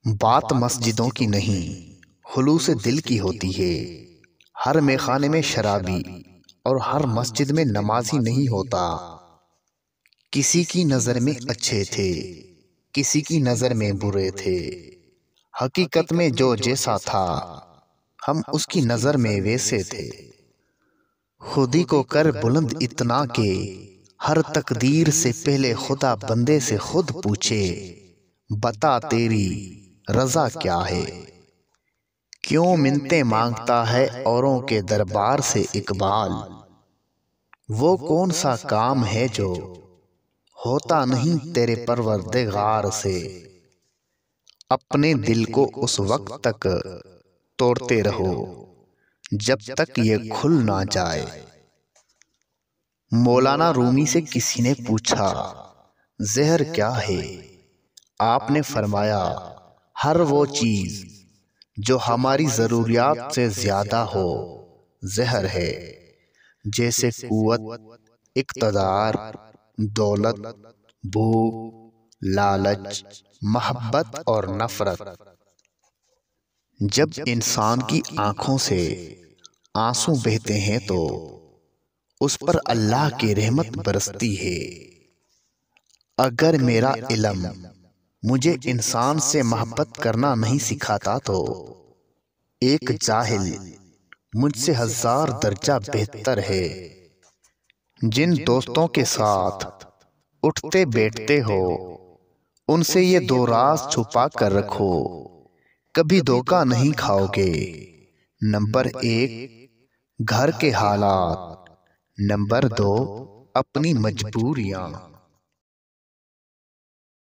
بات مسجدوں کی نہیں، خلوص دل کی ہوتی ہے۔ ہر میخانے میں شرابی اور ہر مسجد میں نمازی نہیں ہوتا۔ کسی کی نظر میں اچھے تھے، کسی کی نظر میں برے تھے۔ حقیقت میں جو جیسا تھا، ہم اس کی نظر میں ویسے تھے۔ خودی کو کر بلند اتنا کہ ہر تقدیر سے پہلے خدا بندے سے خود پوچھے، بتا تیری رضا کیا ہے؟ کیوں منتیں مانگتا ہے اوروں کے دربار سے اقبال؟ وہ کون سا کام ہے جو ہوتا نہیں تیرے پروردگار سے؟ اپنے دل کو اس وقت تک توڑتے رہو جب تک یہ کھل نہ جائے۔ مولانا رومی سے کسی نے پوچھا، زہر کیا ہے؟ آپ نے فرمایا، ہر وہ چیز جو ہماری ضروریات سے زیادہ ہو زہر ہے، جیسے قوت، اقتدار، دولت، بھوک، لالچ، محبت اور نفرت۔ جب انسان کی آنکھوں سے آنسو بہتے ہیں تو اس پر اللہ کی رحمت برستی ہے۔ اگر میرا علم مجھے انسان سے محبت کرنا نہیں سکھاتا تو ایک جاہل مجھ سے 1000 درجہ بہتر ہے۔ جن دوستوں کے ساتھ اٹھتے بیٹھتے ہو ان سے یہ 2 راز چھپا کر رکھو، کبھی دھوکہ نہیں کھاؤ گے۔ نمبر 1 گھر کے حالات، نمبر 2 اپنی مجبوریاں۔